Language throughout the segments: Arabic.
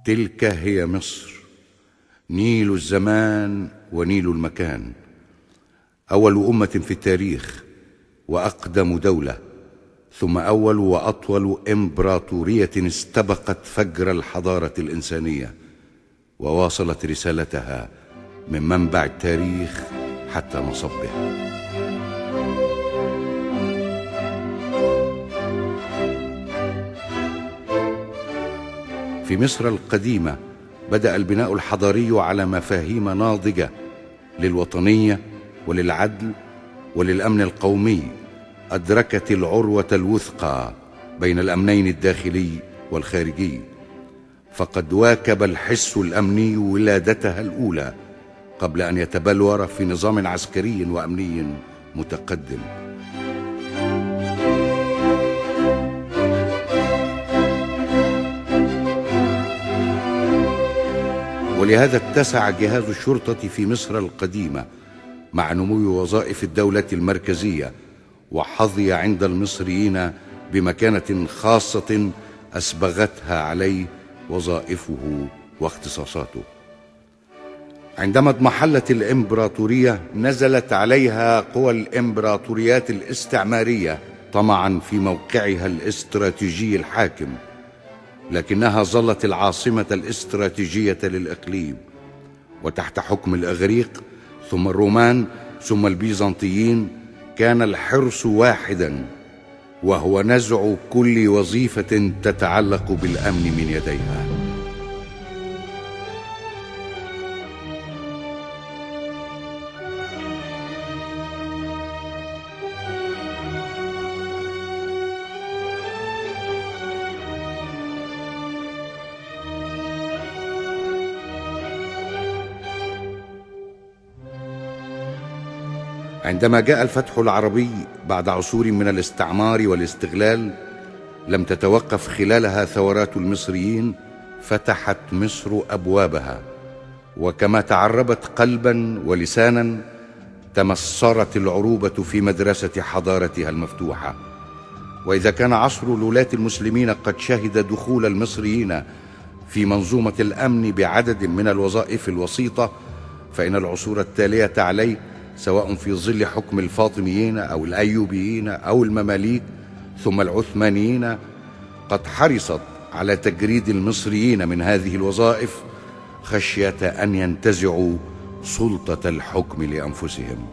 تلك هي مصر، نيل الزمان ونيل المكان، أول أمة في التاريخ وأقدم دولة، ثم أول وأطول إمبراطورية استبقت فجر الحضارة الإنسانية وواصلت رسالتها من منبع التاريخ حتى مصبه. في مصر القديمة بدأ البناء الحضاري على مفاهيم ناضجة للوطنية وللعدل وللأمن القومي، أدركت العروة الوثقى بين الأمنين الداخلي والخارجي، فقد واكب الحس الأمني ولادتها الأولى قبل أن يتبلور في نظام عسكري وأمني متقدم. ولهذا اتسع جهاز الشرطة في مصر القديمة مع نمو وظائف الدولة المركزية، وحظي عند المصريين بمكانة خاصة أسبغتها عليه وظائفه واختصاصاته. عندما اضمحلت الإمبراطورية نزلت عليها قوى الإمبراطوريات الاستعمارية طمعا في موقعها الاستراتيجي الحاكم، لكنها ظلت العاصمة الاستراتيجية للإقليم، وتحت حكم الإغريق ثم الرومان ثم البيزنطيين كان الحرص واحدا، وهو نزع كل وظيفة تتعلق بالأمن من يديها. عندما جاء الفتح العربي بعد عصور من الاستعمار والاستغلال لم تتوقف خلالها ثورات المصريين، فتحت مصر أبوابها، وكما تعربت قلبا ولسانا تمصرت العروبة في مدرسة حضارتها المفتوحة. وإذا كان عصر الولاة المسلمين قد شهد دخول المصريين في منظومة الأمن بعدد من الوظائف الوسيطة، فإن العصور التالية عليه سواء في ظل حكم الفاطميين أو الأيوبيين أو المماليك ثم العثمانيين قد حرصت على تجريد المصريين من هذه الوظائف خشية أن ينتزعوا سلطة الحكم لأنفسهم.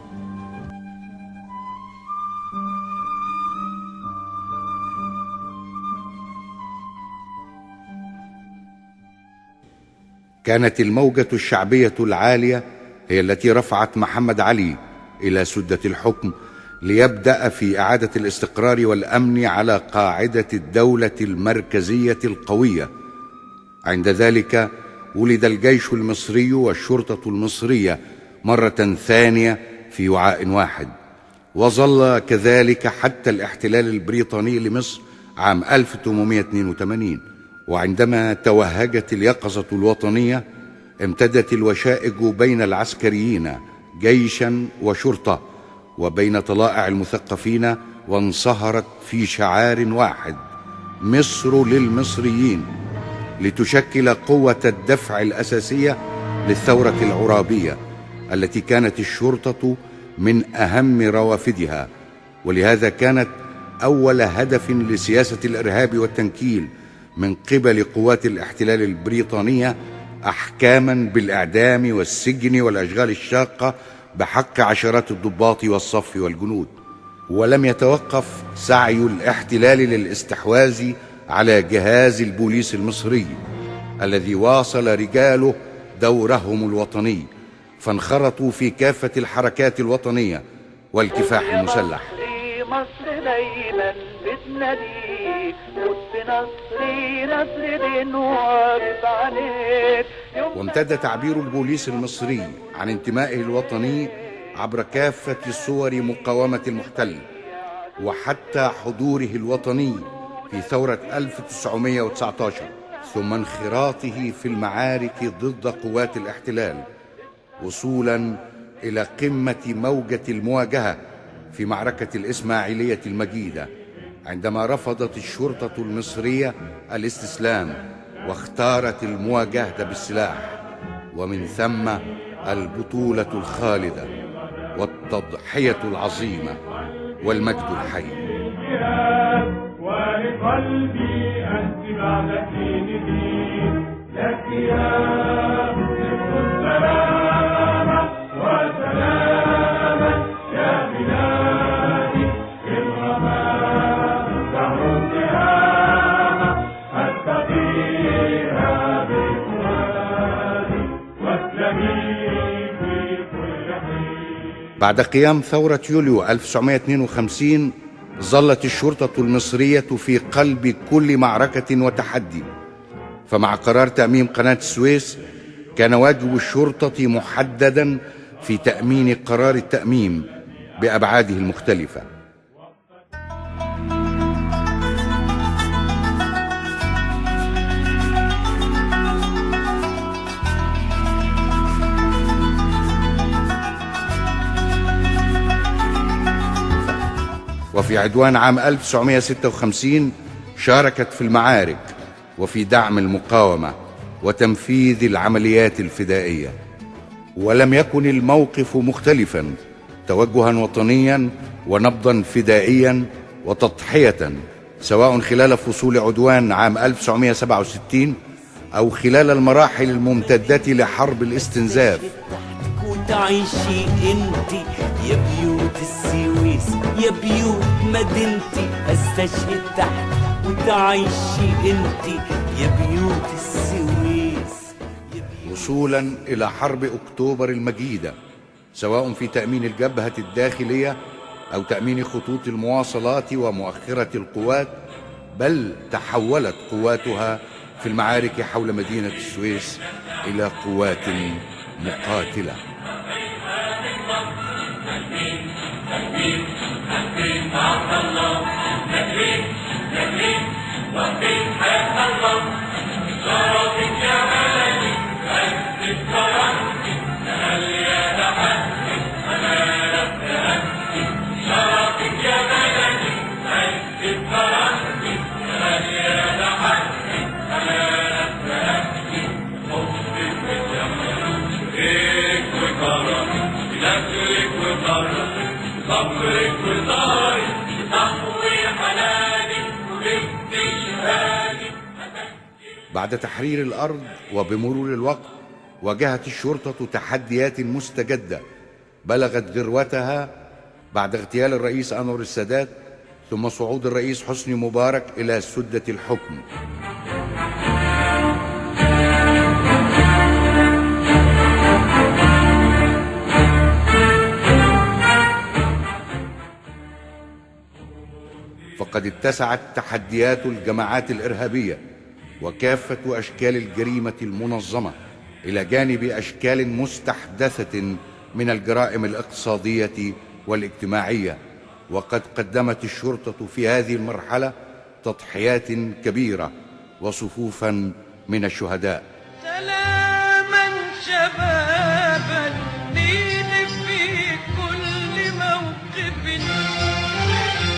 كانت الموجة الشعبية العالية هي التي رفعت محمد علي إلى سدة الحكم ليبدأ في إعادة الاستقرار والأمن على قاعدة الدولة المركزية القوية. عند ذلك ولد الجيش المصري والشرطة المصرية مرة ثانية في وعاء واحد، وظل كذلك حتى الاحتلال البريطاني لمصر عام 1882. وعندما توهجت اليقظة الوطنية امتدت الوشائج بين العسكريين جيشا وشرطة وبين طلائع المثقفين، وانصهرت في شعار واحد: مصر للمصريين، لتشكل قوة الدفع الأساسية للثورة العرابية التي كانت الشرطة من أهم روافدها. ولهذا كانت أول هدف لسياسة الإرهاب والتنكيل من قبل قوات الاحتلال البريطانية أحكاما بالإعدام والسجن والأشغال الشاقة بحق عشرات الضباط والصف والجنود. ولم يتوقف سعي الاحتلال للاستحواذ على جهاز البوليس المصري الذي واصل رجاله دورهم الوطني، فانخرطوا في كافة الحركات الوطنية والكفاح المسلح. مصر دايما بتناديك، قدس نصري نصر دين واقف عليك. وامتد تعبير البوليس المصري عن انتمائه الوطني عبر كافة صور مقاومة المحتل، وحتى حضوره الوطني في ثورة 1919، ثم انخراطه في المعارك ضد قوات الاحتلال، وصولا إلى قمة موجة المواجهة في معركة الإسماعيلية المجيدة، عندما رفضت الشرطة المصرية الاستسلام واختارت المواجهة بالسلاح، ومن ثم البطولة الخالدة والتضحية العظيمة والمجد الحي. ولقلبي أنت بعد دينه لك يا السلامة وسلاما يا بلادي الغمام دهر التهامة أستطيعها بإخواني واسلمي في كل حين. بعد قيام ثورة يوليو 1952 ظلت الشرطة المصرية في قلب كل معركة وتحدي، فمع قرار تأميم قناة السويس كان واجب الشرطة محددا في تأمين قرار التأميم بأبعاده المختلفة. وفي عدوان عام 1956 شاركت في المعارك وفي دعم المقاومة وتنفيذ العمليات الفدائية، ولم يكن الموقف مختلفا، توجها وطنيا ونبضا فدائيا وتضحية، سواء خلال فصول عدوان عام 1967 أو خلال المراحل الممتدة لحرب الاستنزاف. وتعيشي انتي يا بيوت السويس يا بيوت مدينتي، استشهد تحت وتعيشي انتي يا بيوت السويس. وصولا إلى حرب أكتوبر المجيدة، سواء في تأمين الجبهة الداخلية أو تأمين خطوط المواصلات ومؤخرة القوات، بل تحولت قواتها في المعارك حول مدينة السويس إلى قوات مقاتلة. بعد تحرير الأرض وبمرور الوقت واجهت الشرطة تحديات مستجدة بلغت ذروتها بعد اغتيال الرئيس أنور السادات ثم صعود الرئيس حسني مبارك إلى سدة الحكم. فقد اتسعت تحديات الجماعات الإرهابية وكافة أشكال الجريمة المنظمة إلى جانب أشكال مستحدثة من الجرائم الاقتصادية والاجتماعية، وقد قدمت الشرطة في هذه المرحلة تضحيات كبيرة وصفوفا من الشهداء. سلاما شبابا